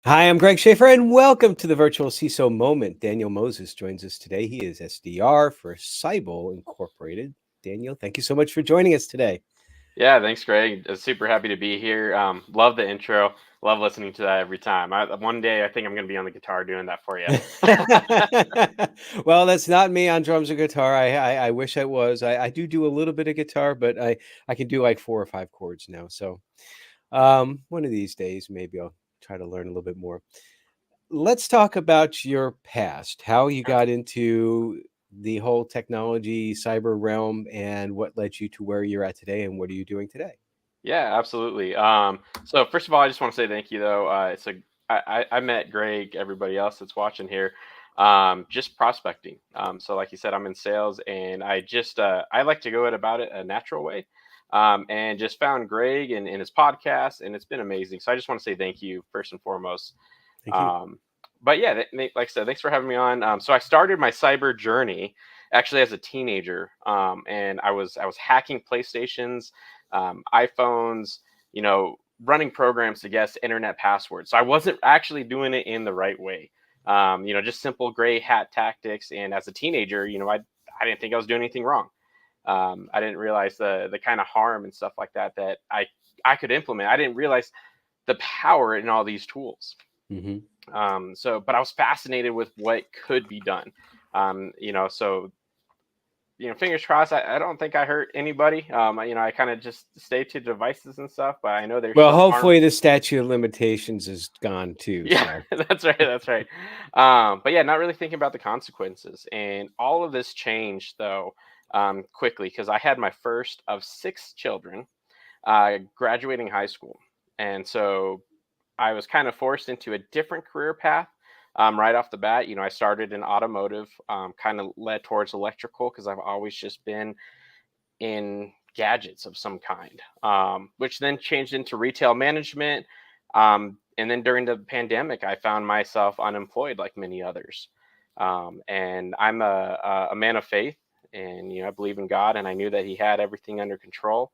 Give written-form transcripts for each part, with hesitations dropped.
Hi, I'm Greg Schaefer, and welcome to the virtual CISO moment. Daniel Moses joins us today. He is SDR for Cyble Incorporated. Daniel, thank you so much for joining us today. Yeah, thanks, Greg. Super happy to be here. Love the intro. Love listening to that every time. One day, I think I'm going to be on the guitar doing that for you. Well, that's not me on drums or guitar. I wish I was. I do a little bit of guitar, but I can do like 4 or 5 chords now. So one of these days, maybe I'll try to learn a little bit more. Let's talk about your past, how you got into the whole technology cyber realm and what led you to where you're at today and what are you doing today? Yeah, absolutely. So first of all, I just want to say thank you, though. I met Greg, everybody else that's watching here, just prospecting. So like you said, I'm in sales, and I like to go about it a natural way. And just found Greg and his podcast, and it's been amazing. So I just want to say thank you first and foremost. Thank you. Um, but yeah, like I said, thanks for having me on. So I started my cyber journey actually as a teenager, and I was hacking PlayStations, iPhones, you know, running programs to guess internet passwords. So I wasn't actually doing it in the right way. Just simple gray hat tactics. And as a teenager, I didn't think I was doing anything wrong. I didn't realize the kind of harm and stuff like that I could implement. I didn't realize the power in all these tools. Hmm. But I was fascinated with what could be done. So fingers crossed. I don't think I hurt anybody. I kind of just stay to devices and stuff, but I know there's Well, some harm. hopefully the statute of limitations is gone too. Yeah, So, that's right. That's right. But yeah, not really thinking about the consequences. And all of this changed though quickly because I had my first of 6 children graduating high school, and so I was kind of forced into a different career path right off the bat. I started in automotive, kind of led towards electrical because I've always just been in gadgets of some kind, which then changed into retail management. And then during the pandemic, I found myself unemployed like many others. And I'm a man of faith, and I believe in God, and I knew that He had everything under control.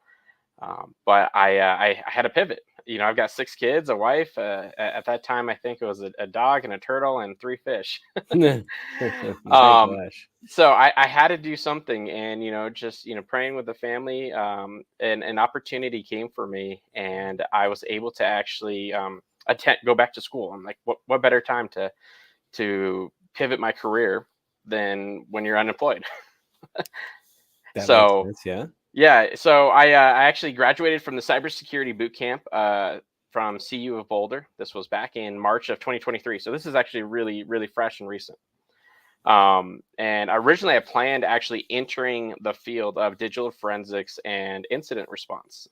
But I had a pivot. I've got 6 kids, a wife. At that time, I think it was a dog and a turtle and 3 fish. my um, gosh. so I had to do something, and just praying with the family, and an opportunity came for me, and I was able to actually go back to school. I'm like, what better time to pivot my career than when you're unemployed? That makes So sense. Yeah. yeah, so I actually graduated from the cybersecurity boot camp from CU of Boulder. This was back in March of 2023. So this is actually really, really fresh and recent. And originally, I planned actually entering the field of digital forensics and incident response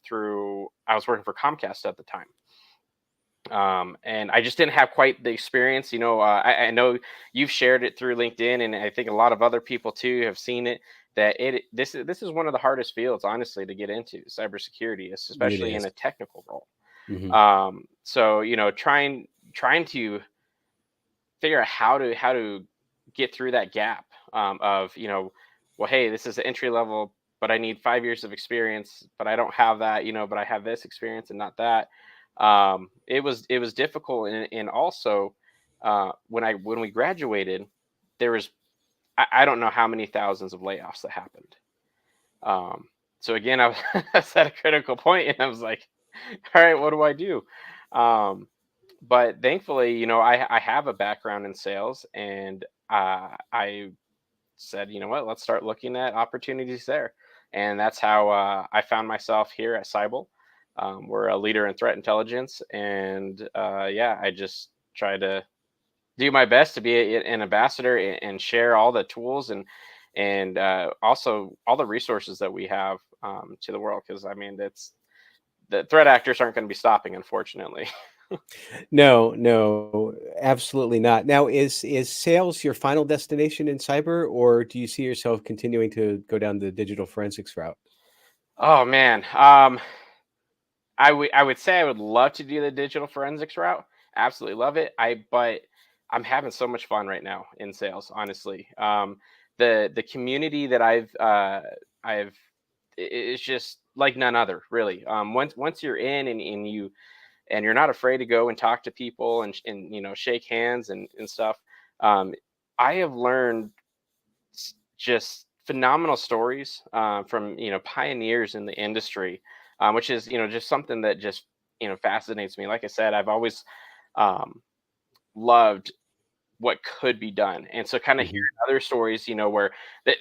through. I was working for Comcast at the time. And I just didn't have quite the experience. I know you've shared it through LinkedIn, and I think a lot of other people too have seen it. That this is one of the hardest fields, honestly, to get into cybersecurity, It especially in is. a technical role. Hmm. So trying to figure out how to get through that gap of well, hey, this is entry level, but I need 5 years of experience, but I don't have that, but I have this experience and not that. It was difficult, and also when we graduated, there was I don't know how many thousands of layoffs that happened. Um, so again, I was at a critical point, and I was like, all right, what do I do? Um, but thankfully, I have a background in sales, and I said, you know what, let's start looking at opportunities there. And that's how I found myself here at Cyble. We're a leader in threat intelligence, and yeah, I just try to do my best to be an ambassador and share all the tools and also all the resources that we have to the world. Because I mean, it's the threat actors aren't going to be stopping, unfortunately. No, no, absolutely not. Now, is sales your final destination in cyber, or do you see yourself continuing to go down the digital forensics route? Oh man, I would say I would love to do the digital forensics route. Absolutely love it. But I'm having so much fun right now in sales. Honestly, the community that I've it's just like none other, really. Once you're in and you and you're not afraid to go and talk to people and shake hands and stuff. um, I have learned just phenomenal stories from pioneers in the industry, which is just something that just fascinates me. Like I said, I've always um, loved what could be done. And so kind of Mhm. hearing other stories, where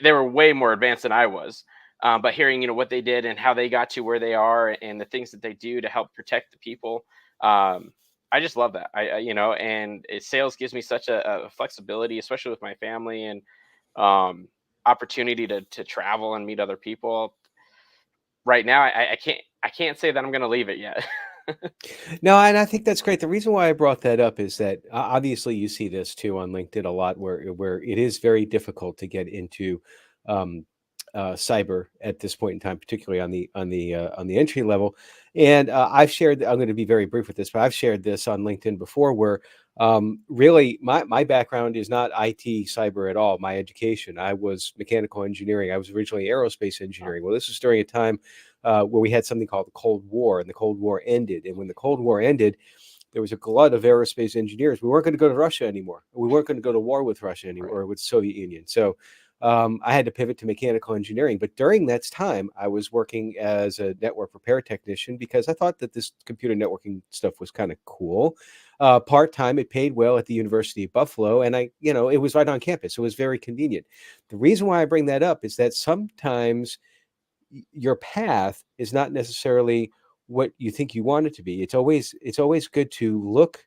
they were way more advanced than I was. But hearing, what they did and how they got to where they are and the things that they do to help protect the people. I just love that. And sales gives me such a flexibility, especially with my family and um, opportunity to travel and meet other people. Right now, I can't say that I'm going to leave it yet. No, and I think that's great. The reason why I brought that up is that obviously you see this too on LinkedIn a lot, where it is very difficult to get into um, cyber at this point in time, particularly on the entry level. And I've shared. I'm going to be very brief with this, but I've shared this on LinkedIn before, where really my background is not IT cyber at all. My education, I was mechanical engineering. I was originally aerospace engineering. Well, this was during a time where we had something called the Cold War, and the Cold War ended. And when the Cold War ended, there was a glut of aerospace engineers. We weren't going to go to Russia anymore. We weren't going to go to war with Russia anymore, Right. or with the Soviet Union. So I had to pivot to mechanical engineering. But during that time, I was working as a network repair technician because I thought that this computer networking stuff was kind of cool. Part time, it paid well at the University of Buffalo, and it was right on campus. So it was very convenient. The reason why I bring that up is that sometimes your path is not necessarily what you think you want it to be. It's always good to look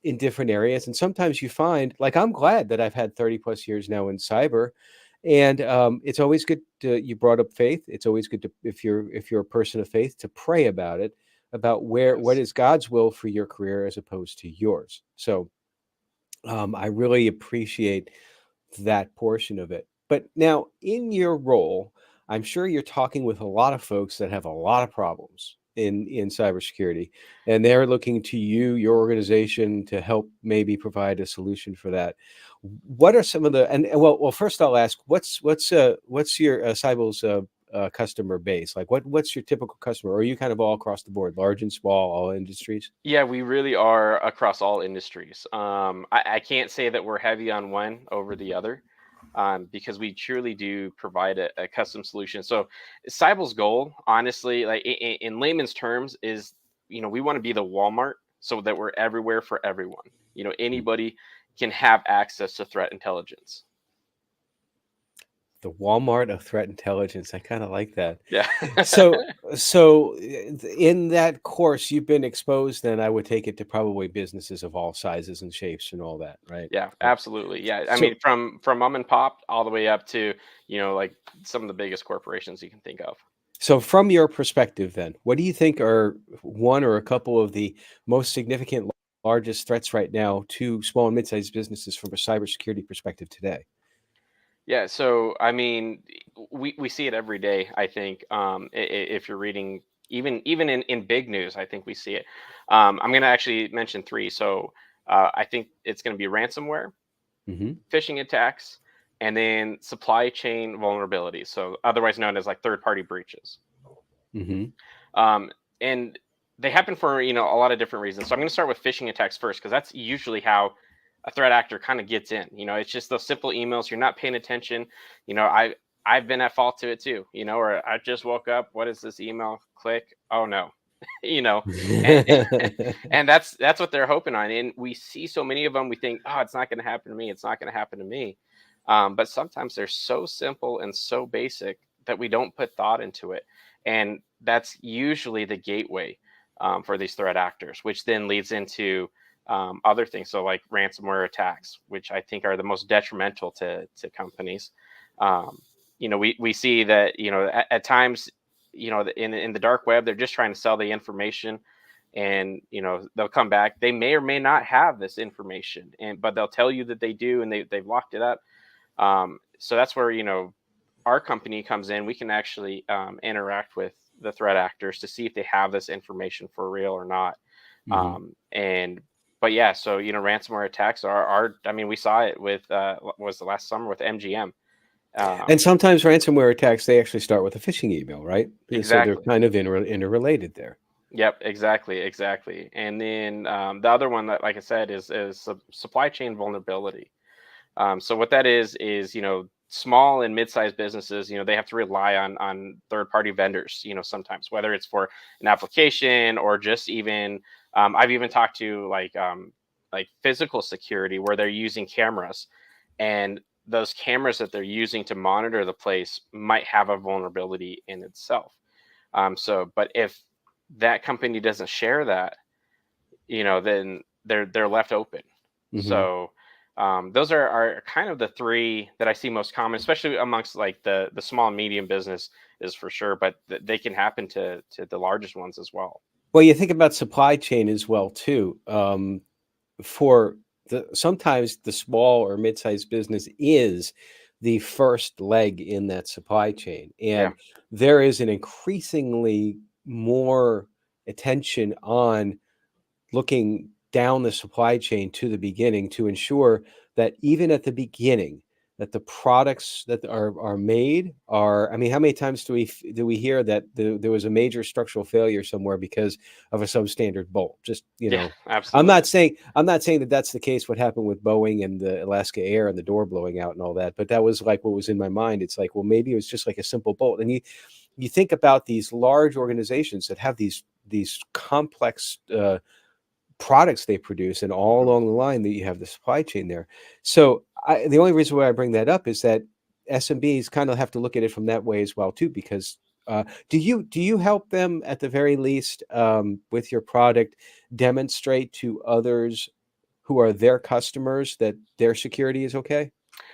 in different areas, and sometimes you find, like, I'm glad that I've had 30 plus years now in cyber, and it's always good to, you brought up faith. It's always good to, if you're a person of faith, to pray about it, about what Yes. is God's will for your career as opposed to yours. So I really appreciate that portion of it. But now, in your role, I'm sure you're talking with a lot of folks that have a lot of problems in cybersecurity, and they're looking to you, your organization, to help maybe provide a solution for that. What are some of the well, first I'll ask, what's your Cyble's customer base like? What's your typical customer? Or are you kind of all across the board, large and small, all industries? Yeah, we really are across all industries. I can't say that we're heavy on one over the other, because we truly do provide a custom solution. So, Cyble's goal, honestly, like in layman's terms, is we want to be the Walmart so that we're everywhere for everyone. Anybody can have access to threat intelligence. The Walmart of threat intelligence. I kind of like that. Yeah. So, in that course, you've been exposed, then I would take it, to probably businesses of all sizes and shapes and all that, right? Yeah, Like, absolutely. Yeah, I so, mean, from mom and pop all the way up to like some of the biggest corporations you can think of. so from your perspective, then, what do you think are one or a couple of the most significant, largest threats right now to small and mid-sized businesses from a cybersecurity perspective today? Yeah, so I mean, we see it every day. I think if you're reading even in big news, I think we see it. I'm going to actually mention three. So I think it's going to be ransomware, Hmm. phishing attacks, and then supply chain vulnerabilities. So otherwise known as like third party breaches. Hmm. Um, and they happen for a lot of different reasons. So I'm going to start with phishing attacks first because that's usually how a threat actor kind of gets in. It's just those simple emails. You're not paying attention. I've been at fault to it too. Or I just woke up. What is this email? Click. Oh no. you know, and, and that's what they're hoping on. And we see so many of them. We think, oh, it's not going to happen to me. It's not going to happen to me. But sometimes they're so simple and so basic that we don't put thought into it. And that's usually the gateway for these threat actors, which then leads into other things. So, like ransomware attacks, which I think are the most detrimental to companies. We see that, at times, in the dark web, they're just trying to sell the information, and they'll come back. They may or may not have this information, but they'll tell you that they do, and they've locked it up. So that's where our company comes in. We can actually interact with the threat actors to see if they have this information for real or not. Hmm. And but yeah, so ransomware attacks are I mean, we saw it with what was the last summer with MGM. And Um, sometimes ransomware attacks, they actually start with a phishing email, right? So they're exactly. kind of interrelated there. Yep, exactly. And then the other one that, like I said, is supply chain vulnerability. So what that is small and mid-sized businesses, they have to rely on third-party vendors, sometimes, whether it's for an application or just even I've even talked to like physical security where they're using cameras, and those cameras that they're using to monitor the place might have a vulnerability in itself. But if that company doesn't share that, then they're left open. Hmm. So those are kind of the three that I see most common, especially amongst like the small and medium business is for sure, but they can happen to the largest ones as well. Well, you think about supply chain as well too. For sometimes the small or mid-sized business is the first leg in that supply chain, Yeah, and there is an increasingly more attention on looking down the supply chain to the beginning to ensure that even at the beginning that the products that are made are, I mean, how many times do we hear that there was a major structural failure somewhere because of a substandard bolt? Just, yeah, I'm absolutely. not saying I'm not saying that that's the case what happened with Boeing and the Alaska Air and the door blowing out and all that, but that was like what was in my mind. It's like, well, maybe it was just like a simple bolt. And you think about these large organizations that have these complex products they produce, and all Mhm. along the line that you have the supply chain there. So the only reason why I bring that up is that SMBs kind of have to look at it from that way as well too, because do you help them at the very least with your product demonstrate to others who are their customers that their security is okay?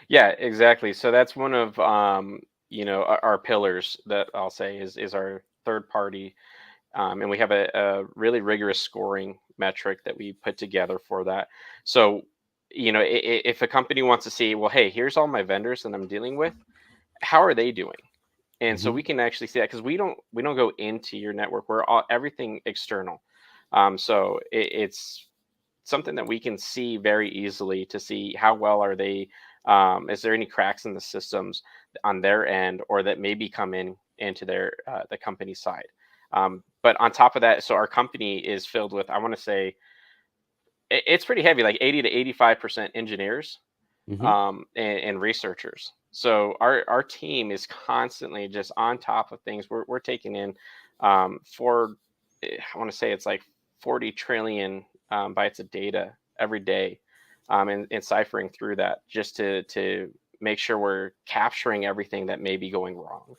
Yeah, exactly. So that's one of our pillars that I'll say is our third party. And we have a really rigorous scoring metric that we put together for that. So, if a company wants to see, well, hey, here's all my vendors that I'm dealing with, how are they doing? And so Hmm. we can actually see that because we don't go into your network. We're everything external. So it's something that we can see very easily to see how well are they. Is there any cracks in the systems on their end, or that maybe come into their the company side? But on top of that, so our company is filled with, I want to say, it's pretty heavy, like 80 to 85% engineers Hmm. and researchers. So our team is constantly just on top of things. We're taking in for I want to say it's like 40 trillion bytes of data every day, and ciphering through that just to make sure we're capturing everything that may be going wrong.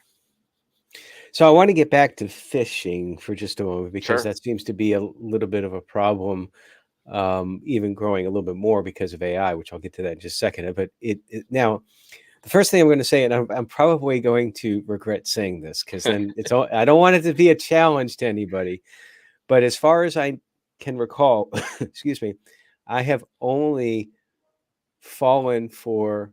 So I want to get back to fishing for just a moment because Sure. that seems to be a little bit of a problem, even growing a little bit more because of AI, which I'll get to that in just a second. But now, the first thing I'm going to say, and I'm probably going to regret saying this because then it's all, I don't want it to be a challenge to anybody. But as far as I can recall, excuse me, I have only fallen for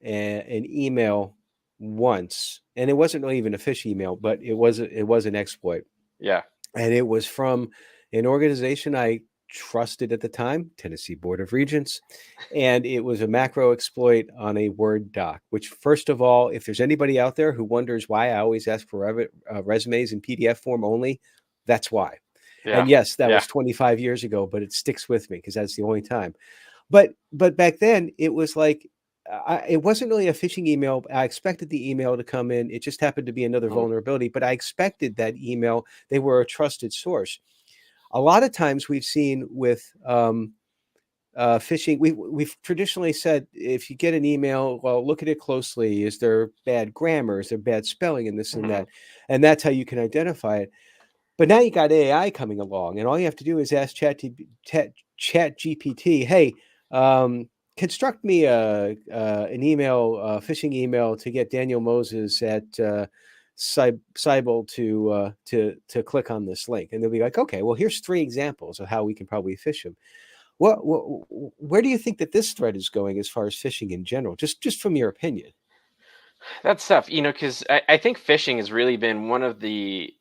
an email once, and it wasn't really even a fish email, but it was an exploit, Yeah. and it was from an organization I trusted at the time, Tennessee Board of Regents, and it was a macro exploit on a Word doc. Which, first of all, if there's anybody out there who wonders why I always ask for resumes in PDF form only, that's why. Yeah. And yes, that Yeah. was 25 years ago, but it sticks with me because that's the only time. But back then it was like it wasn't really a phishing email. I expected the email to come in. It just happened to be another Mhm. vulnerability, but I expected that email. They were a trusted source. A lot of times we've seen with phishing, we've traditionally said if you get an email, well, look at it closely. Is there bad grammar? Is there bad spelling and this and Mhm. that? And that's how you can identify it. But now you got AI coming along, and all you have to do is ask Chat GPT, "Hey, construct me an email, phishing email to get Daniel Moses at Cyble to click on this link," and they'll be like, "Okay, well, here's three examples of how we can probably phish him." Where do you think that this thread is going as far as phishing in general? Just from your opinion. That's tough, because I think fishing has really been one of the,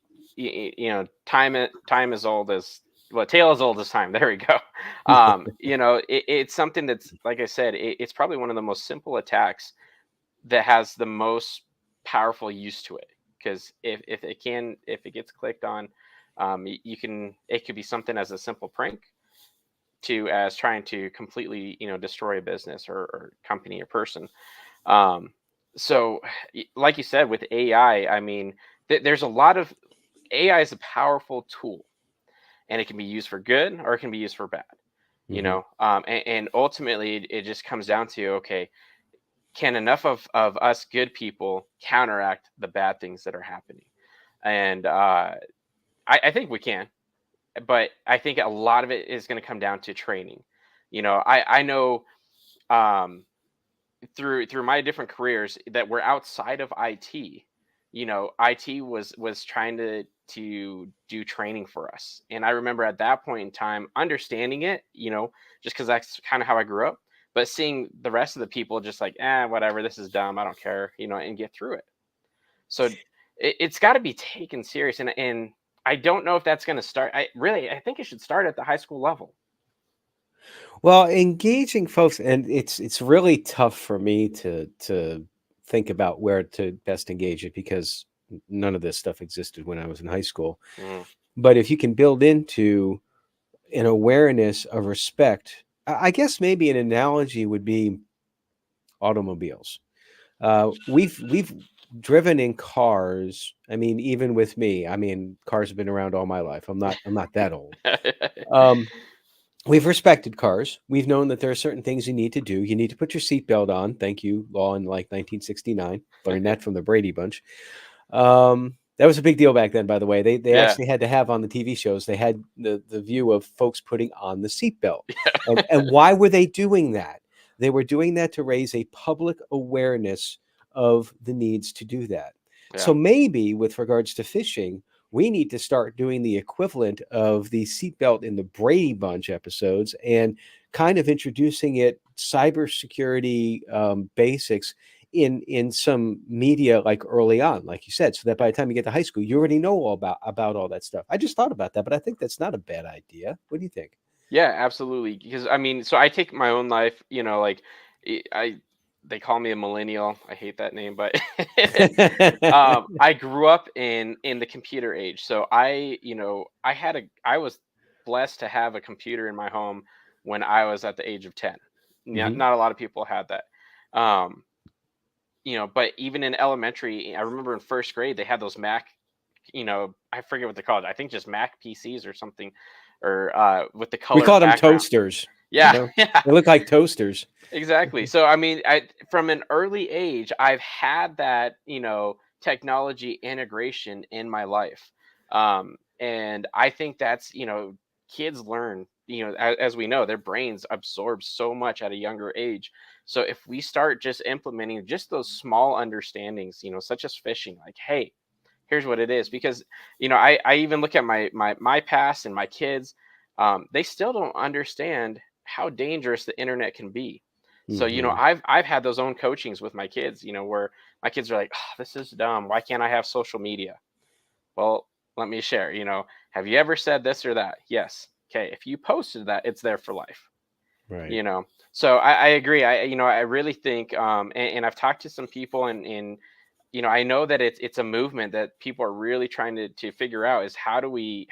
time as old as, well, tale as old as time. There we go. It's something that's, like I said, it's probably one of the most simple attacks that has the most powerful use to it. Because if it gets clicked on, You can, it could be something as a simple prank to as trying to completely, destroy a business or company or person. Um, so, like you said, with AI, I mean, there's a lot of AI is a powerful tool, and it can be used for good or it can be used for bad. Hmm. And ultimately, it just comes down to, okay, can enough of us good people counteract the bad things that are happening? And I think we can, but I think a lot of it is going to come down to training. I know, um, through my different careers that were outside of IT. IT was trying to do training for us, and I remember at that point in time understanding it, just because that's kind of how I grew up. But seeing the rest of the people just like, whatever, this is dumb, I don't care, and get through it. So it's got to be taken serious, and I don't know if that's going to start. I think it should start at the high school level. Well, engaging folks, and it's really tough for me to think about where to best engage it because none of this stuff existed when I was in high school. Mm. But if you can build into an awareness of respect, I guess maybe an analogy would be automobiles. We've driven in cars. I mean, even with me, I mean, cars have been around all my life. I'm not that old. Um, we've respected cars. We've known that there are certain things you need to do. You need to put your seatbelt on. Thank you, law in like 1969. Learned that from the Brady Bunch. That was a big deal back then, by the way. They Yeah. actually had to have on the TV shows. They had the view of folks putting on the seatbelt, and why were they doing that? They were doing that to raise a public awareness of the needs to do that. Yeah. So maybe with regards to fishing, we need to start doing the equivalent of the seatbelt in the Brady Bunch episodes and kind of introducing it cybersecurity basics in some media like early on, like you said, so that by the time you get to high school, you already know all about all that stuff. I just thought about that, but I think that's not a bad idea. What do you think? Yeah, absolutely. Because I mean, so I take my own life, like I they call me a millennial. I hate that name, but I grew up in the computer age. So I was blessed to have a computer in my home when I was at the age of 10. Yeah, Hmm. not a lot of people had that. Um, but even in elementary, I remember in first grade they had those Mac, I forget what they're called. I think just Mac PCs or something, or with the We color called them background. toasters. Yeah, yeah, They look like toasters. exactly. So I mean, from an early age, I've had that, technology integration in my life, and I think that's, kids learn, as we know, their brains absorb so much at a younger age. So if we start just implementing just those small understandings, such as fishing, like, hey, here's what it is, because I even look at my past and my kids, they still don't understand how dangerous the internet can be. So Hmm. I've had those own coachings with my kids, where my kids are like, oh, this is dumb, why can't I have social media? Well, let me share. Have you ever said this or that? Yes. Okay, if you posted that, it's there for life. Right. So I agree. I really think, and I've talked to some people, and I know that it's a movement that people are really trying to figure out, is how do we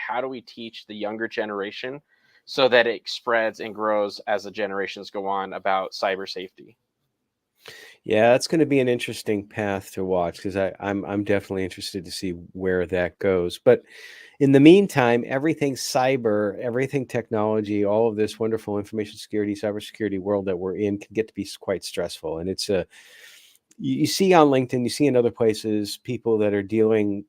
teach the younger generation so that it spreads and grows as the generations go on about cyber safety. Yeah, that's going to be an interesting path to watch because I'm definitely interested to see where that goes. But in the meantime, everything cyber, everything technology, all of this wonderful information security, cybersecurity world that we're in can get to be quite stressful. And it's a you see on LinkedIn, you see in other places, people that are dealing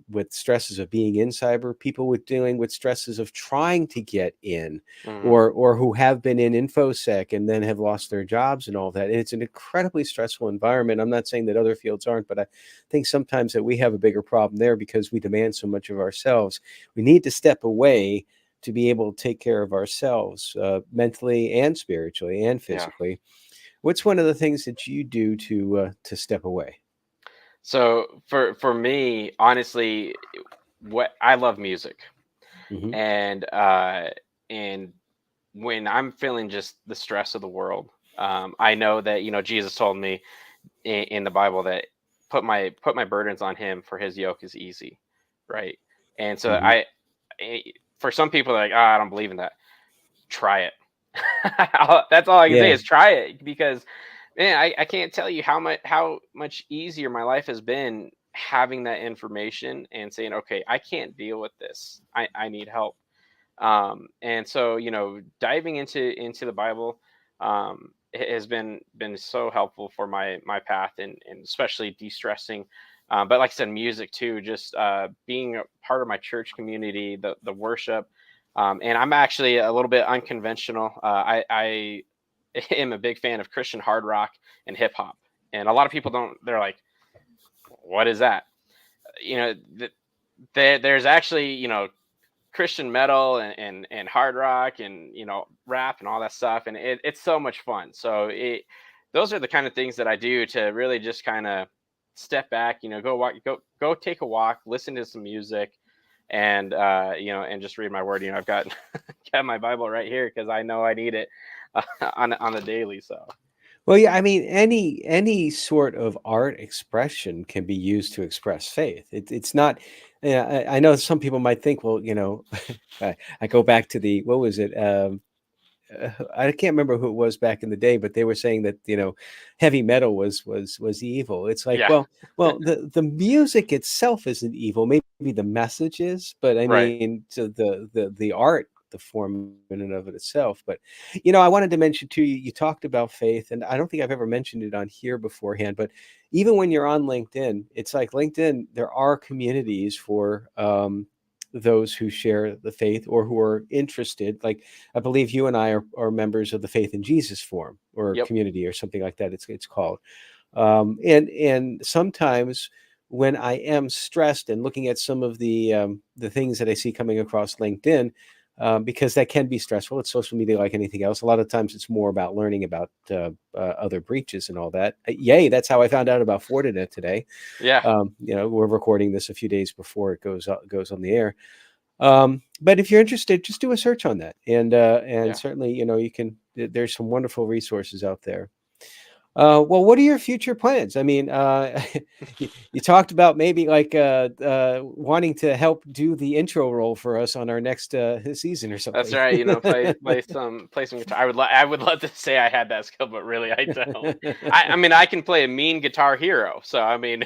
with stresses of being in cyber, people with dealing with stresses of trying to get in, Hmm. or who have been in infosec and then have lost their jobs and all that. And it's an incredibly stressful environment. I'm not saying that other fields aren't, but I think sometimes that we have a bigger problem there because we demand so much of ourselves. We need to step away to be able to take care of ourselves mentally and spiritually and Yeah. physically. What's one of the things that you do to step away? So for me, honestly, what I love music, Mhm. and when I'm feeling just the stress of the world, I know that Jesus told me in the Bible that put my burdens on Him, for His yoke is easy, right? And so Mhm. for some people, they're like, oh, I don't believe in that. Try it. That's all I can say Yeah. is try it, because man, I can't tell you how much easier my life has been having that information and saying, okay, I can't deal with this. I need help. And so, diving into the Bible has been so helpful for my path, and especially de-stressing. But like I said, music too, just being a part of my church community, the worship. And I'm actually a little bit unconventional. I am a big fan of Christian hard rock and hip hop, and a lot of people don't. They're like, "What is that?" You know, there's actually Christian metal and hard rock and rap and all that stuff, and it's so much fun. So those are the kind of things that I do to really just kind of step back, go walk, go take a walk, listen to some music, and and just read my word. I've got got my Bible right here because I know I need it on the daily. So Well, yeah, I mean, any sort of art expression can be used to express faith. It's not. Yeah, I know some people might think, well, I go back to the what was it? I can't remember who it was back in the day, but they were saying that heavy metal was evil. It's like, yeah, well, the music itself isn't evil. Maybe the message is, but I right, mean, so the art, the form in and of it itself. But I wanted to mention too. You talked about faith, and I don't think I've ever mentioned it on here beforehand. But even when you're on LinkedIn, it's like LinkedIn. There are communities for those who share the faith or who are interested. Like I believe you and I are members of the Faith in Jesus Forum or yep, community or something like that. It's called. And sometimes when I am stressed and looking at some of the things that I see coming across LinkedIn, because that can be stressful. It's social media like anything else. A lot of times it's more about learning about other breaches and all that. Yay! That's how I found out about Fortinet today. yeah, We're recording this a few days before it goes on the air. But if you're interested, just do a search on that, and yeah. certainly you can. There's some wonderful resources out there. Well, what are your future plans? I mean, you talked about maybe like wanting to help do the intro role for us on our next season or That's something. right. Play some guitar. I would love to say I had that skill, but really I don't. I mean I can play a mean guitar hero. So I mean,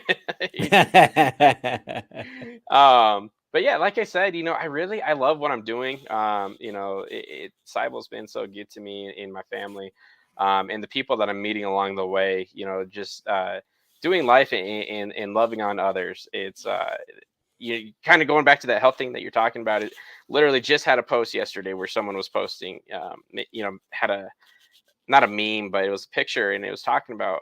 but yeah, like I said, I love what I'm doing. Cyble's been so good to me in my family, and the people that I'm meeting along the way. Just doing life and loving on others. It's you kind of going back to that health thing that you're talking about. It literally just had a post yesterday where someone was posting, had a not a meme, but it was a picture, and it was talking about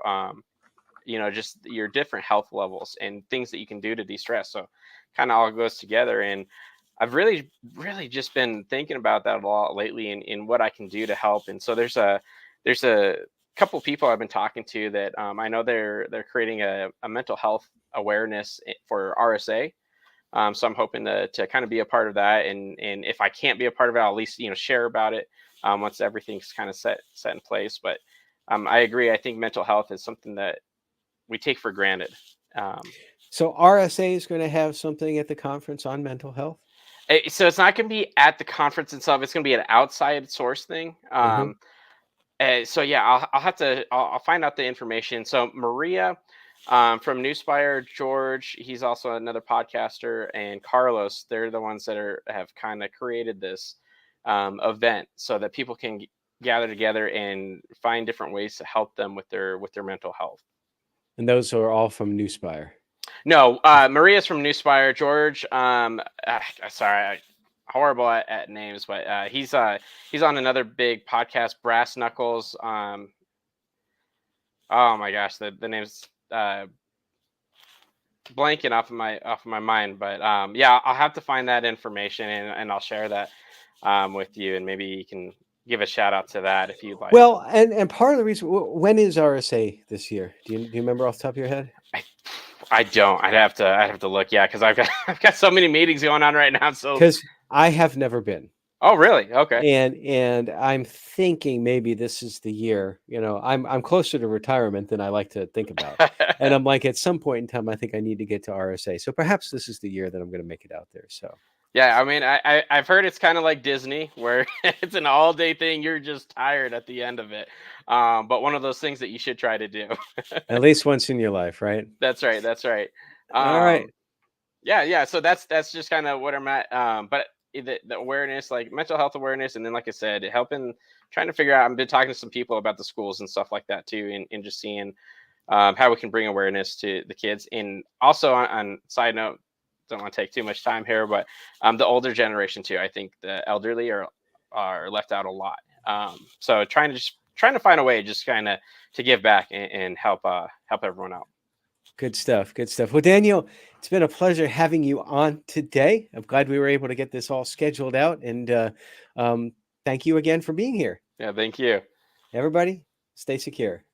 just your different health levels and things that you can do to de-stress. So kind of all goes together. And I've really, really just been thinking about that a lot lately in what I can do to help. And so there's a couple people I've been talking to that I know they're creating a mental health awareness for RSA. So I'm hoping to kind of be a part of that, and if I can't be a part of it, I'll at least share about it once everything's kind of set in place. But I agree. I think mental health is something that we take for granted. Um, So RSA is going to have something at the conference on mental health. so it's not going to be at the conference itself. It's going to be an outside source thing. Uh-huh. So yeah, I'll have to I'll find out the information. So Maria from Newspire, George, he's also another podcaster, and Carlos, they're the ones that have kind of created this event so that people can gather together and find different ways to help them with their mental health. And those are all from Newspire. No, Maria's from Newspire. George, sorry, horrible at names, but he's on another big podcast, Brass Knuckles. Oh my gosh, the name's blanking off of my mind, but yeah, I'll have to find that information, and I'll share that with you, and maybe you can give a shout out to that if you'd like. Well, and part of the reason when is RSA this year? Do you remember off the top of your head? I, I don't. I'd have to look. Yeah, because I've got I've got so many meetings going on right now. So. Because I have never been. Oh, really? Okay. And I'm thinking maybe this is the year. I'm closer to retirement than I like to think about. And I'm like, at some point in time, I think I need to get to RSA. So perhaps this is the year that I'm going to make it out there. So Yeah, I mean, I've heard it's kind of like Disney, where it's an all day thing. You're just tired at the end of it. But one of those things that you should try to do. At least once in your life, right? That's right. That's right. All right. Um, yeah, yeah. So that's just kind of what I'm at. But the awareness, like mental health awareness, and then like I said, helping trying to figure out. I've been talking to some people about the schools and stuff like that too, and just seeing how we can bring awareness to the kids. And also on side note, don't want to take too much time here, but the older generation too. I think the elderly are left out a lot. So trying to find a way, just kind of to give back and help everyone out. Good stuff. Good stuff. Well, Daniel, it's been a pleasure having you on today. I'm glad we were able to get this all scheduled out. And um, thank you again for being here. Yeah, thank you. Everybody, stay secure.